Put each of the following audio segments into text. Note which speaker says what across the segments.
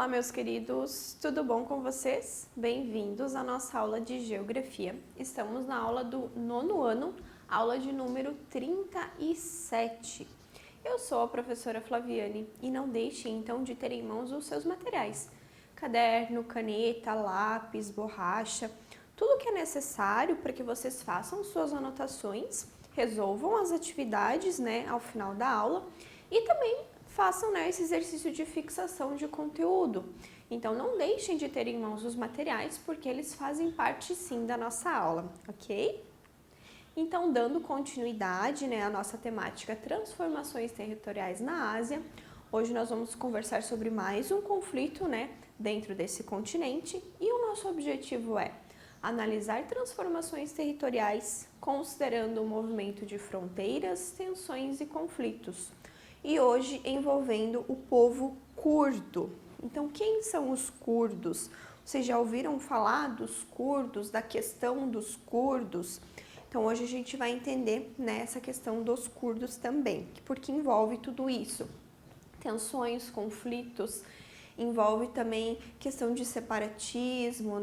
Speaker 1: Olá, meus queridos, tudo bom com vocês? Bem-vindos à nossa aula de Geografia. Estamos na aula do nono ano, aula de número 37. Eu sou a professora Flaviane e não deixem então de ter em mãos os seus materiais. Caderno, caneta, lápis, borracha, tudo que é necessário para que vocês façam suas anotações, resolvam as atividades, ao final da aula e também façam esse exercício de fixação de conteúdo. Então, não deixem de ter em mãos os materiais, porque eles fazem parte, sim, da nossa aula, ok? Então, dando continuidade à nossa temática Transformações Territoriais na Ásia, hoje nós vamos conversar sobre mais um conflito, dentro desse continente, e o nosso objetivo é analisar transformações territoriais, considerando o movimento de fronteiras, tensões e conflitos. E hoje envolvendo o povo curdo. Então, quem são os curdos? Vocês já ouviram falar dos curdos, da questão dos curdos? Então, hoje a gente vai entender essa questão dos curdos também, porque envolve tudo isso. Tensões, conflitos, envolve também questão de separatismo,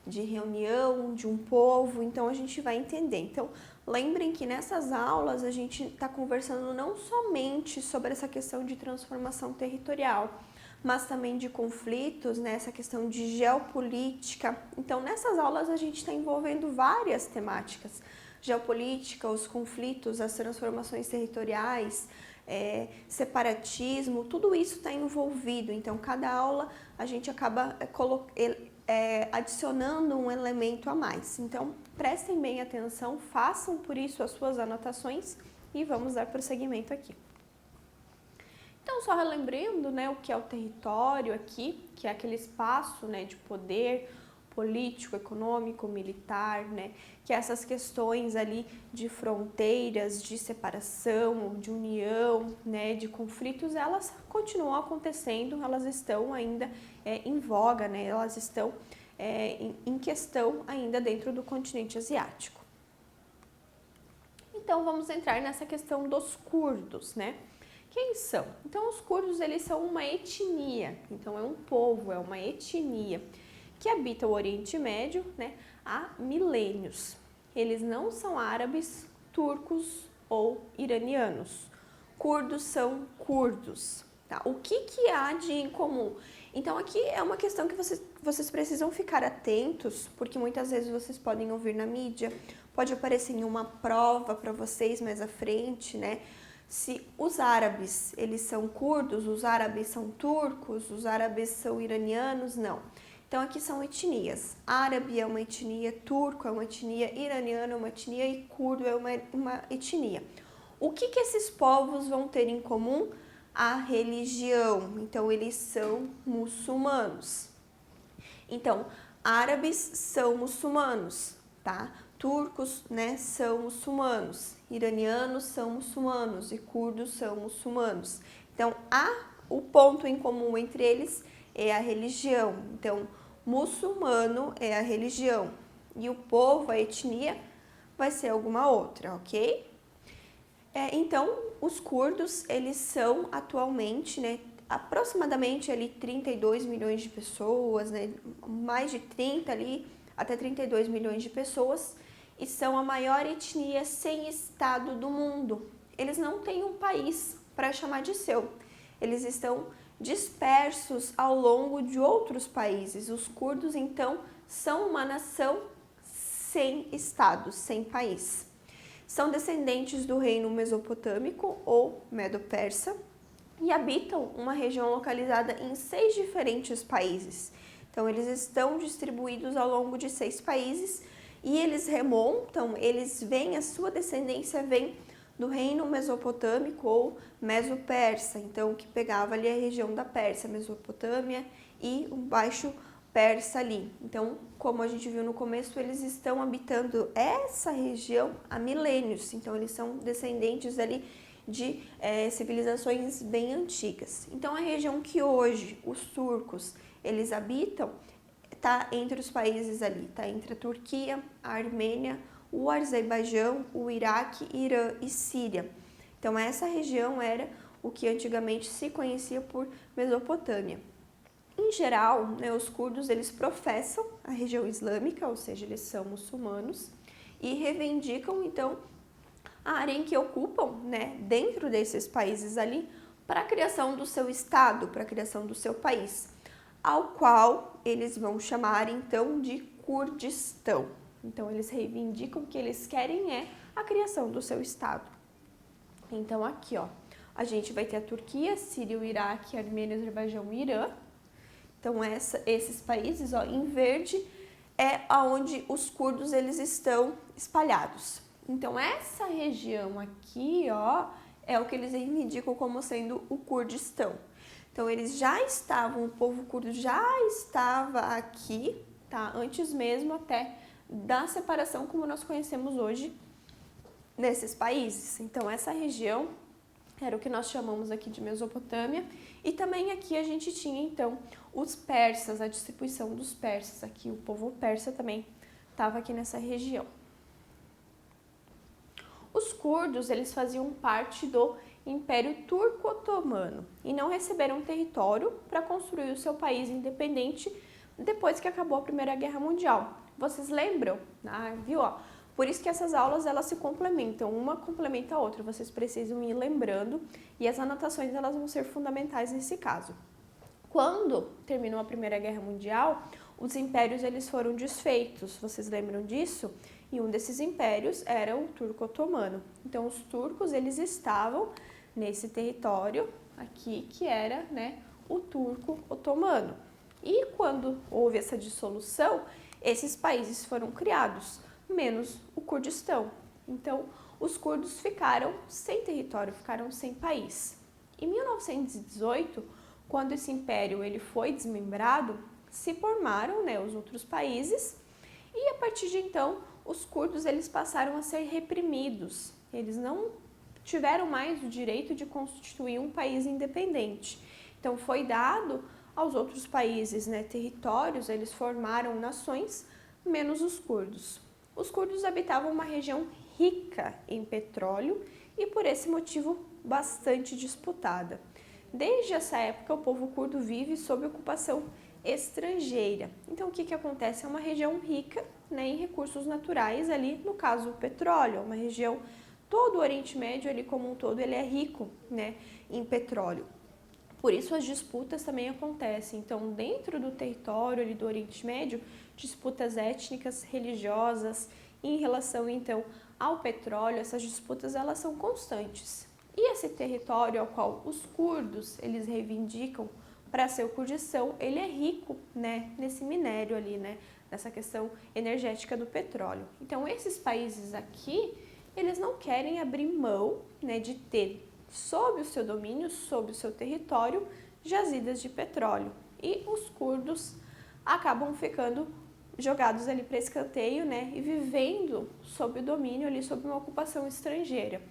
Speaker 1: de reunião de um povo, então a gente vai entender. Então, lembrem que nessas aulas a gente está conversando não somente sobre essa questão de transformação territorial, mas também de conflitos, essa questão de geopolítica. Então, nessas aulas a gente está envolvendo várias temáticas. Geopolítica, os conflitos, as transformações territoriais, separatismo, tudo isso está envolvido. Então, cada aula a gente acaba adicionando um elemento a mais. Então, prestem bem atenção, façam por isso as suas anotações e vamos dar prosseguimento aqui. Então, só relembrando, o que é o território aqui, que é aquele espaço, de poder político, econômico, militar, que essas questões ali de fronteiras, de separação, de união, de conflitos, elas continuam acontecendo, elas estão ainda em voga, elas estão em questão ainda dentro do continente asiático. Então, vamos entrar nessa questão dos curdos, Quem são? Então, os curdos, eles são uma etnia, então é um povo, é uma etnia que habita o Oriente Médio, há milênios. Eles não são árabes, turcos ou iranianos. Curdos são curdos. Tá? O que há de em comum? Então, aqui é uma questão que vocês precisam ficar atentos, porque muitas vezes vocês podem ouvir na mídia, pode aparecer em uma prova para vocês mais à frente, Se os árabes, eles são curdos, os árabes são turcos, os árabes são iranianos, não. Então, aqui são etnias. Árabe é uma etnia, turco é uma etnia, iraniano é uma etnia e curdo é uma etnia. O que esses povos vão ter em comum? A religião. Então, eles são muçulmanos. Então, árabes são muçulmanos, tá? Turcos, são muçulmanos. Iranianos são muçulmanos e curdos são muçulmanos. Então, o ponto em comum entre eles é a religião. Então, muçulmano é a religião e o povo, a etnia, vai ser alguma outra, ok? Então, os curdos, eles são atualmente, aproximadamente ali 32 milhões de pessoas, mais de 30 ali, até 32 milhões de pessoas, e são a maior etnia sem estado do mundo. Eles não têm um país para chamar de seu. Eles estão dispersos ao longo de outros países. Os curdos, então, são uma nação sem estado, sem país. São descendentes do reino mesopotâmico ou medo-persa e habitam uma região localizada em 6 diferentes países. Então, eles estão distribuídos ao longo de 6 países e eles remontam, a sua descendência vem do reino mesopotâmico ou meso-persa, então que pegava ali a região da Pérsia, Mesopotâmia e o Baixo Persa ali. Então, como a gente viu no começo, eles estão habitando essa região há milênios, então eles são descendentes ali de civilizações bem antigas. Então, a região que hoje os turcos eles habitam está entre os países ali, está entre a Turquia, a Armênia, o Azerbaijão, o Iraque, Irã e Síria. Então, essa região era o que antigamente se conhecia por Mesopotâmia. Em geral, né, os curdos eles professam a região islâmica, ou seja, eles são muçulmanos, e reivindicam então a área em que ocupam, né, dentro desses países ali, para a criação do seu estado, para a criação do seu país, ao qual eles vão chamar então de Kurdistão. Então eles reivindicam que eles querem a criação do seu estado. Então aqui, ó, a gente vai ter a Turquia, Síria, o Iraque, Armênia, Azerbaijão e Irã. Então esses países, ó, em verde é aonde os curdos eles estão espalhados. Então essa região aqui, ó, é o que eles reivindicam como sendo o Kurdistão. Então eles já estavam, o povo curdo já estava aqui, tá? Antes mesmo até da separação como nós conhecemos hoje nesses países. Então essa região era o que nós chamamos aqui de Mesopotâmia, e também aqui a gente tinha então os persas, a distribuição dos persas, aqui o povo persa também estava aqui nessa região. Os curdos, eles faziam parte do Império Turco-Otomano e não receberam território para construir o seu país independente depois que acabou a Primeira Guerra Mundial. Vocês lembram? Viu? Ó, por isso que essas aulas elas se complementam, uma complementa a outra, vocês precisam ir lembrando e as anotações elas vão ser fundamentais nesse caso. Quando terminou a Primeira Guerra Mundial, os impérios eles foram desfeitos, vocês lembram disso? E um desses impérios era o Turco-Otomano. Então os turcos eles estavam nesse território aqui que era, né, o Turco-Otomano. E quando houve essa dissolução, esses países foram criados, menos o Kurdistão. Então, os curdos ficaram sem território, ficaram sem país. Em 1918, quando esse império ele foi desmembrado, se formaram, né, os outros países e a partir de então, os curdos eles passaram a ser reprimidos. Eles não tiveram mais o direito de constituir um país independente. Então, foi dado aos outros países, né, territórios, eles formaram nações, menos os curdos. Os curdos habitavam uma região rica em petróleo e, por esse motivo, bastante disputada. Desde essa época, o povo curdo vive sob ocupação estrangeira. Então, o que acontece? É uma região rica, né, em recursos naturais, ali, no caso, o petróleo, uma região, todo o Oriente Médio, ali como um todo, ele é rico, né, em petróleo. Por isso as disputas também acontecem. Então, dentro do território ali do Oriente Médio, disputas étnicas, religiosas, em relação então ao petróleo, essas disputas elas são constantes. E esse território ao qual os curdos eles reivindicam para ser o Kurdistão, ele é rico, né, nesse minério ali, né, nessa questão energética do petróleo. Então, esses países aqui, eles não querem abrir mão, né, de ter sob o seu domínio, sob o seu território, jazidas de petróleo. E os curdos acabam ficando jogados ali para escanteio, né, e vivendo sob o domínio ali, sob uma ocupação estrangeira.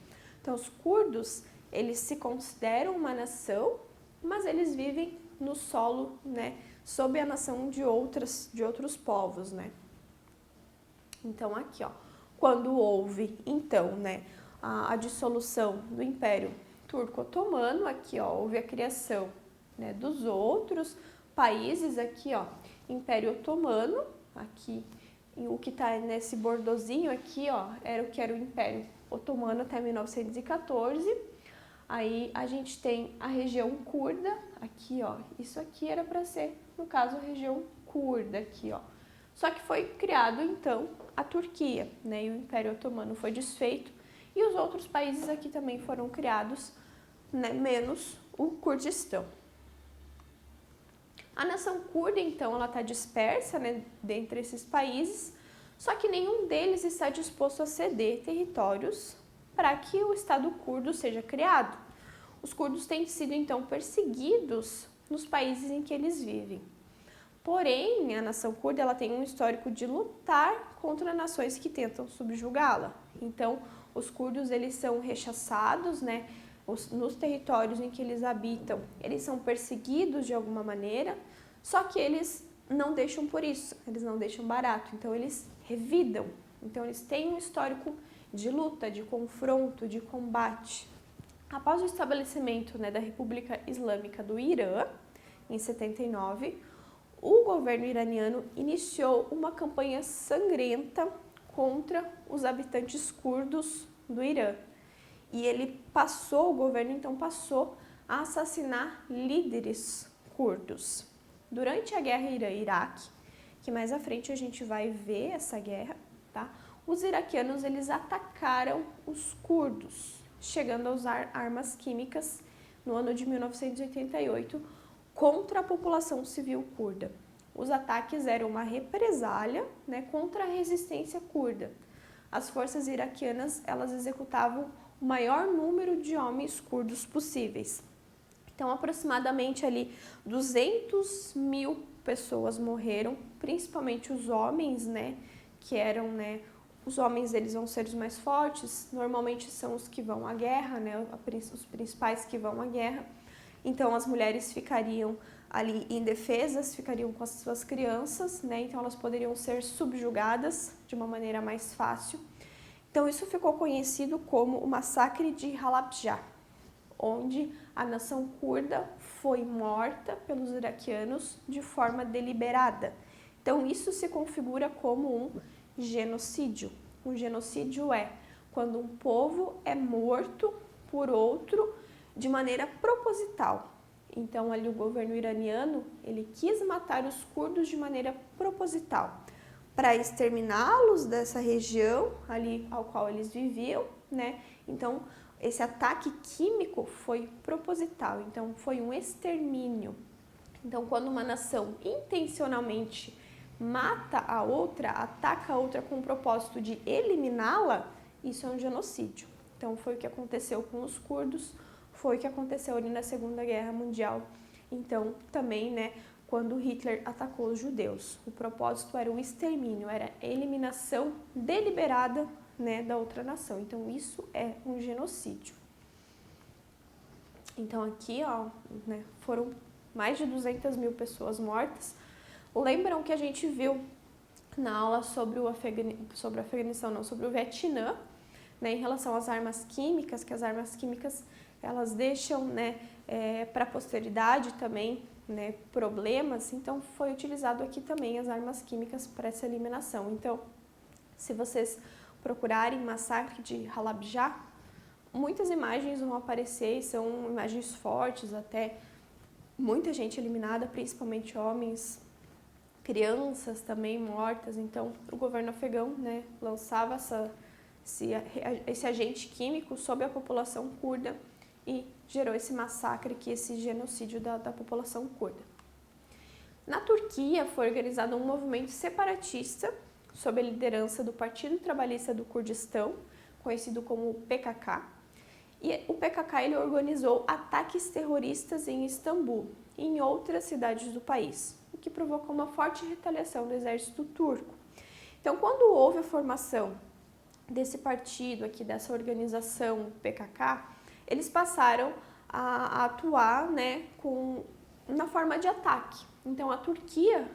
Speaker 1: Então, os curdos, eles se consideram uma nação, mas eles vivem no solo, né, sob a nação de outros povos, né. Então, aqui, ó, quando houve, então, né, a dissolução do Império Turco-Otomano, aqui, ó, houve a criação, né, dos outros países, aqui, ó, Império Otomano, aqui, o que tá nesse bordozinho aqui, ó, era o que era o Império Otomano até 1914. Aí a gente tem a região curda, aqui, ó, isso aqui era para ser, no caso, a região curda, aqui, ó. Só que foi criado, então, a Turquia, né, e o Império Otomano foi desfeito, e os outros países aqui também foram criados, né, menos o Kurdistão. A nação curda, então, ela está dispersa, né, dentre esses países, só que nenhum deles está disposto a ceder territórios para que o Estado curdo seja criado. Os curdos têm sido, então, perseguidos nos países em que eles vivem. Porém, a nação curda ela tem um histórico de lutar contra nações que tentam subjugá-la. Então, os curdos eles são rechaçados, né, nos territórios em que eles habitam, eles são perseguidos de alguma maneira, só que eles não deixam por isso, eles não deixam barato, então eles revidam. Então, eles têm um histórico de luta, de confronto, de combate. Após o estabelecimento, né, da República Islâmica do Irã, em 79, o governo iraniano iniciou uma campanha sangrenta contra os habitantes curdos do Irã. E o governo então passou a assassinar líderes curdos. Durante a guerra Irã-Iraque, que mais à frente a gente vai ver essa guerra, tá? Os iraquianos eles atacaram os curdos, chegando a usar armas químicas no ano de 1988 contra a população civil curda. Os ataques eram uma represália, né, contra a resistência curda. As forças iraquianas elas executavam o maior número de homens curdos possíveis. Então, aproximadamente ali 200 mil pessoas morreram, principalmente os homens, né, que eram, né, os homens eles vão ser os mais fortes, normalmente são os que vão à guerra, né, os principais que vão à guerra. Então, as mulheres ficariam ali indefesas, ficariam com as suas crianças, né, então elas poderiam ser subjugadas de uma maneira mais fácil. Então, isso ficou conhecido como o massacre de Halabja, onde a nação curda foi morta pelos iraquianos de forma deliberada. Então, isso se configura como um genocídio. Um genocídio é quando um povo é morto por outro de maneira proposital. Então, ali o governo iraniano, ele quis matar os curdos de maneira proposital, para exterminá-los dessa região ali ao qual eles viviam, né? Então, esse ataque químico foi proposital, então foi um extermínio. Então, quando uma nação intencionalmente mata a outra, ataca a outra com o propósito de eliminá-la, isso é um genocídio. Então, foi o que aconteceu com os curdos, foi o que aconteceu ali na Segunda Guerra Mundial. Então, também, né, quando Hitler atacou os judeus. O propósito era o extermínio, era a eliminação deliberada, né, da outra nação. Então, isso é um genocídio. Então, aqui, ó, né, foram mais de 200 mil pessoas mortas. Lembram que a gente viu na aula sobre o Afeganistão, não, sobre o Vietnã, né, em relação às armas químicas, que as armas químicas, elas deixam, né, para a posteridade também, né, problemas. Então, foi utilizado aqui também as armas químicas para essa eliminação. Então, se vocês procurarem massacre de Halabja, muitas imagens vão aparecer, são imagens fortes, até muita gente eliminada, principalmente homens, crianças também mortas. Então, o governo afegão, né, lançava esse agente químico sobre a população curda e gerou esse massacre, esse genocídio da população curda. Na Turquia, foi organizado um movimento separatista sob a liderança do Partido Trabalhista do Kurdistão, conhecido como PKK. E o PKK ele organizou ataques terroristas em Istambul e em outras cidades do país, o que provocou uma forte retaliação do exército turco. Então, quando houve a formação desse partido aqui, dessa organização PKK, eles passaram a atuar, né, na forma de ataque. Então, a Turquia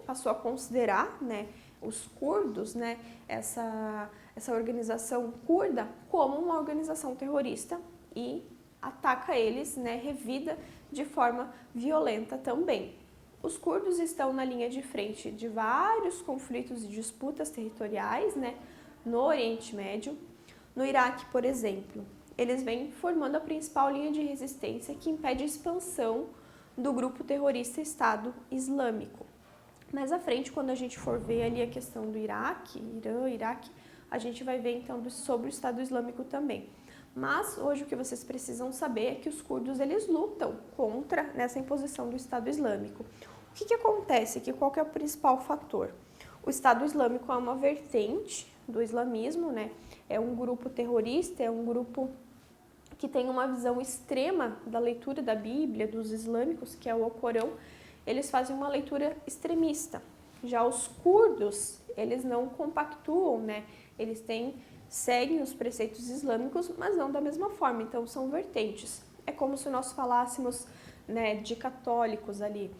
Speaker 1: passou a considerar, né, os curdos, né, essa organização curda, como uma organização terrorista e ataca eles, né, revida de forma violenta também. Os curdos estão na linha de frente de vários conflitos e disputas territoriais, né, no Oriente Médio. No Iraque, por exemplo, eles vêm formando a principal linha de resistência que impede a expansão do grupo terrorista Estado Islâmico. Mais à frente, quando a gente for ver ali a questão do Iraque, Irã, Iraque, a gente vai ver então sobre o Estado Islâmico também. Mas hoje o que vocês precisam saber é que os curdos eles lutam contra nessa imposição do Estado Islâmico. O que acontece aqui? Qual que é o principal fator? O Estado Islâmico é uma vertente do islamismo, né? É um grupo terrorista, é um grupo que tem uma visão extrema da leitura da Bíblia, dos islâmicos, que é o Alcorão. Eles fazem uma leitura extremista. Já os curdos, eles não compactuam, né? Eles seguem os preceitos islâmicos, mas não da mesma forma, então são vertentes. É como se nós falássemos, né, de católicos ali,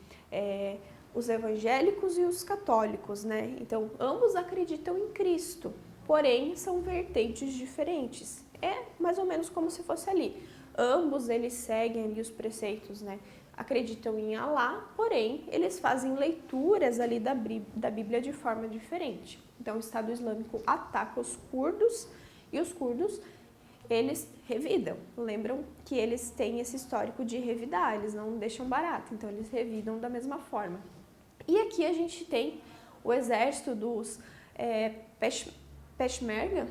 Speaker 1: os evangélicos e os católicos, né? Então, ambos acreditam em Cristo, porém são vertentes diferentes. É mais ou menos como se fosse ali. Ambos eles seguem ali os preceitos, né, acreditam em Alá, porém eles fazem leituras ali da Bíblia de forma diferente. Então o Estado Islâmico ataca os curdos e os curdos eles revidam. Lembram que eles têm esse histórico de revidar, eles não deixam barato, então eles revidam da mesma forma. E aqui a gente tem o exército dos Peshmerga,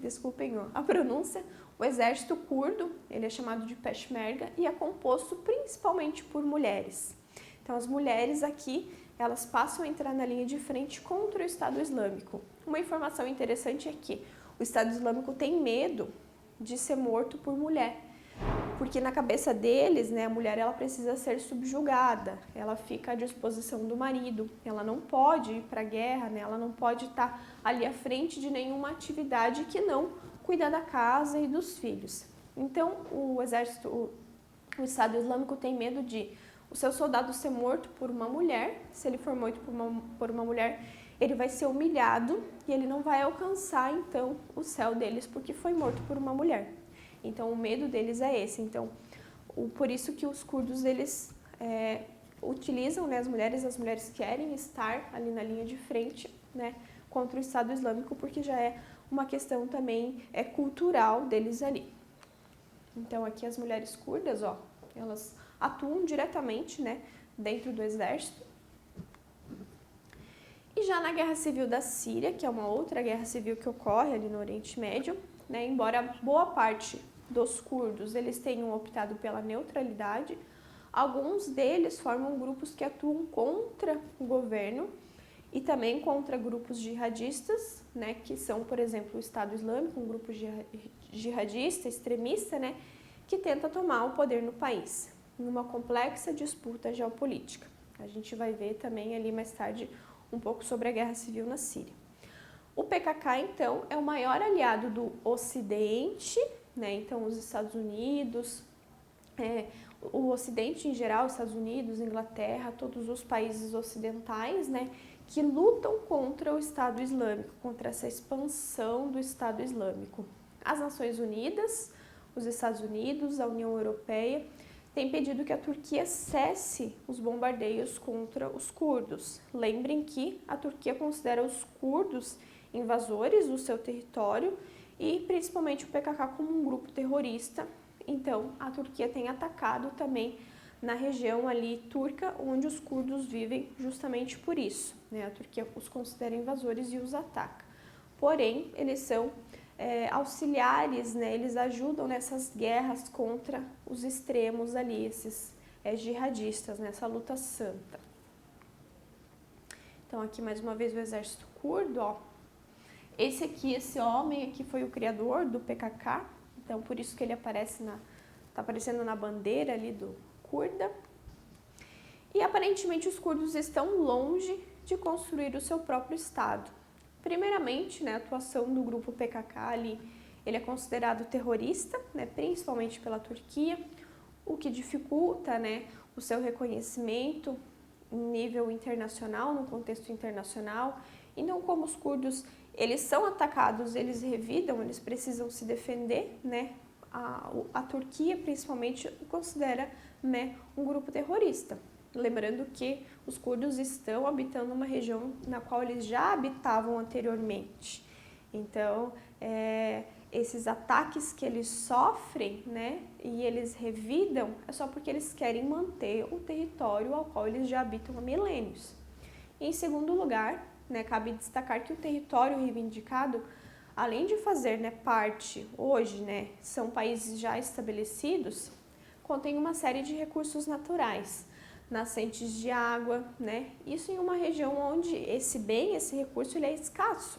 Speaker 1: desculpem a pronúncia, o exército curdo, ele é chamado de Peshmerga e é composto principalmente por mulheres. Então as mulheres aqui, elas passam a entrar na linha de frente contra o Estado Islâmico. Uma informação interessante é que o Estado Islâmico tem medo de ser morto por mulher, porque na cabeça deles, né, a mulher ela precisa ser subjugada, ela fica à disposição do marido, ela não pode ir para a guerra, né, ela não pode estar ali à frente de nenhuma atividade que não cuidar da casa e dos filhos. Então, o Estado Islâmico tem medo de o seu soldado ser morto por uma mulher. Se ele for morto por uma mulher, ele vai ser humilhado e ele não vai alcançar, então, o céu deles porque foi morto por uma mulher. Então, o medo deles é esse. Então, por isso que os curdos, eles utilizam, né, as mulheres querem estar ali na linha de frente, né, contra o Estado Islâmico, porque já é uma questão também cultural deles ali. Então, aqui as mulheres curdas, ó, elas atuam diretamente, né, dentro do exército. E já na Guerra Civil da Síria, que é uma outra guerra civil que ocorre ali no Oriente Médio, né, embora boa parte dos curdos eles tenham optado pela neutralidade, alguns deles formam grupos que atuam contra o governo e também contra grupos jihadistas, né, que são, por exemplo, o Estado Islâmico, um grupo jihadista, extremista, né, que tenta tomar o poder no país, em uma complexa disputa geopolítica. A gente vai ver também ali mais tarde um pouco sobre a Guerra Civil na Síria. O PKK, então, é o maior aliado do Ocidente, né, então os Estados Unidos, o Ocidente em geral, Estados Unidos, Inglaterra, todos os países ocidentais, né, que lutam contra o Estado Islâmico, contra essa expansão do Estado Islâmico. As Nações Unidas, os Estados Unidos, a União Europeia, têm pedido que a Turquia cesse os bombardeios contra os curdos. Lembrem que a Turquia considera os curdos invasores do seu território e principalmente o PKK como um grupo terrorista. Então, a Turquia tem atacado também na região ali turca, onde os curdos vivem, justamente por isso, né? A Turquia os considera invasores e os ataca. Porém, eles são auxiliares, né? Eles ajudam nessas guerras contra os extremos ali, esses jihadistas, nessa luta santa. Então, aqui mais uma vez o exército curdo, ó. Esse homem aqui foi o criador do PKK, então por isso que ele tá aparecendo na bandeira ali do curda. E aparentemente os curdos estão longe de construir o seu próprio estado. Primeiramente, né, a atuação do grupo PKK ali, ele é considerado terrorista, né, principalmente pela Turquia, o que dificulta, né, o seu reconhecimento em nível internacional, no contexto internacional. Então, como os curdos eles são atacados, eles revidam, eles precisam se defender, né? A Turquia, principalmente, o considera, né, um grupo terrorista. Lembrando que os curdos estão habitando uma região na qual eles já habitavam anteriormente. Então, esses ataques que eles sofrem, né, e eles revidam, é só porque eles querem manter o território ao qual eles já habitam há milênios. E, em segundo lugar, né, cabe destacar que o território reivindicado, além de fazer, né, parte hoje, né, são países já estabelecidos, contém uma série de recursos naturais, nascentes de água, né, isso em uma região onde esse recurso ele é escasso,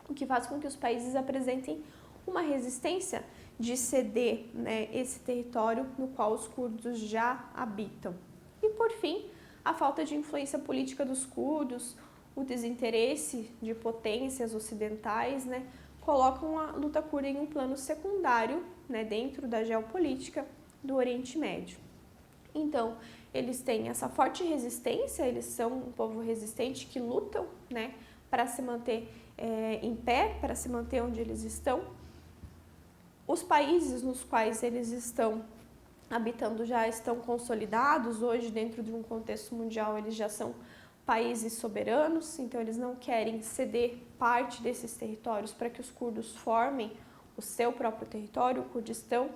Speaker 1: o que faz com que os países apresentem uma resistência de ceder, né, esse território no qual os curdos já habitam. E por fim, a falta de influência política dos curdos, o desinteresse de potências ocidentais, né, colocam a luta curda em um plano secundário, né, dentro da geopolítica do Oriente Médio. Então, eles têm essa forte resistência, eles são um povo resistente que lutam, né, para se manter em pé, para se manter onde eles estão. Os países nos quais eles estão habitando já estão consolidados, hoje dentro de um contexto mundial eles já são países soberanos, então eles não querem ceder parte desses territórios para que os curdos formem o seu próprio território, o Kurdistão.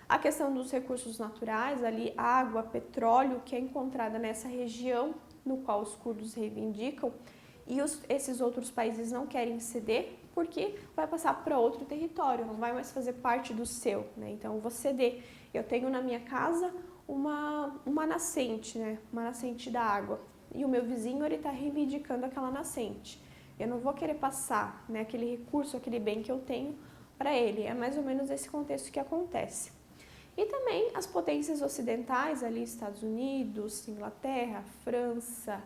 Speaker 1: A questão dos recursos naturais, ali água, petróleo, que é encontrada nessa região no qual os curdos reivindicam, e esses outros países não querem ceder porque vai passar para outro território, não vai mais fazer parte do seu, né? Então eu vou ceder. Eu tenho na minha casa uma nascente, né? Uma nascente da água, e o meu vizinho ele está reivindicando aquela nascente. Eu não vou querer passar, né, aquele recurso, aquele bem que eu tenho para ele. É mais ou menos esse contexto que acontece. E também as potências ocidentais, ali Estados Unidos, Inglaterra, França,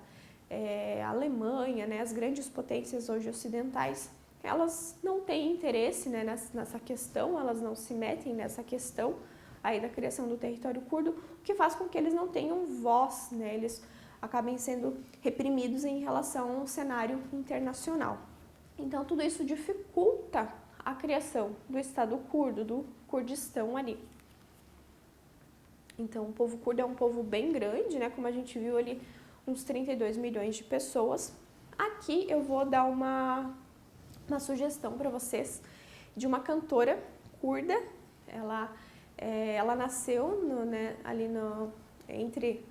Speaker 1: Alemanha, né, as grandes potências hoje ocidentais, elas não têm interesse, né, nessa questão, elas não se metem nessa questão aí da criação do território curdo, o que faz com que eles não tenham voz, né, eles acabem sendo reprimidos em relação ao cenário internacional. Então tudo isso dificulta a criação do Estado curdo, do Kurdistão ali. Então, o povo curdo é um povo bem grande, né? Como a gente viu ali, uns 32 milhões de pessoas. Aqui eu vou dar uma sugestão para vocês de uma cantora curda. Ela nasceu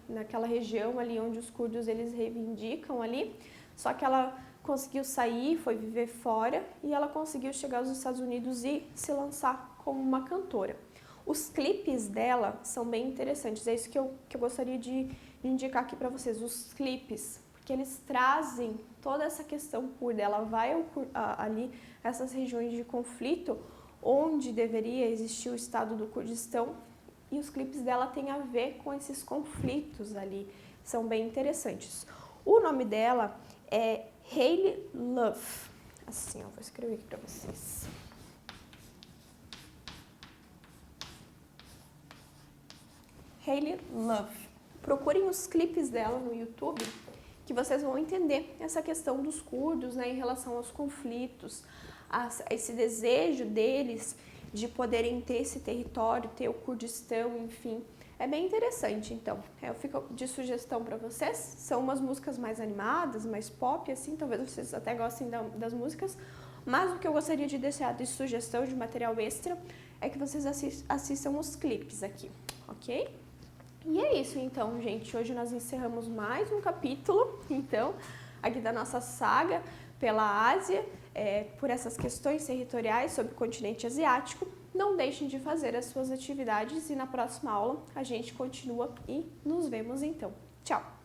Speaker 1: naquela região ali onde os curdos eles reivindicam ali. Só que ela conseguiu sair, foi viver fora e ela conseguiu chegar aos Estados Unidos e se lançar como uma cantora. Os clipes dela são bem interessantes, é isso que eu gostaria de indicar aqui para vocês, os clipes, porque eles trazem toda essa questão curda, ela vai ali, essas regiões de conflito, onde deveria existir o estado do Kurdistão, e os clipes dela têm a ver com esses conflitos ali, são bem interessantes. O nome dela é Hayley Love, assim, eu vou escrever aqui para vocês. Hayley Love. Procurem os clipes dela no YouTube, que vocês vão entender essa questão dos curdos, né, em relação aos conflitos, esse desejo deles de poderem ter esse território, ter o Kurdistão, enfim. É bem interessante, então. Eu fico de sugestão para vocês. São umas músicas mais animadas, mais pop, assim, talvez vocês até gostem das músicas, mas o que eu gostaria de deixar de sugestão de material extra é que vocês assistam os clipes aqui, ok? E é isso, então, gente. Hoje nós encerramos mais um capítulo, então, aqui da nossa saga pela Ásia, por essas questões territoriais sobre o continente asiático. Não deixem de fazer as suas atividades e na próxima aula a gente continua e nos vemos, então. Tchau!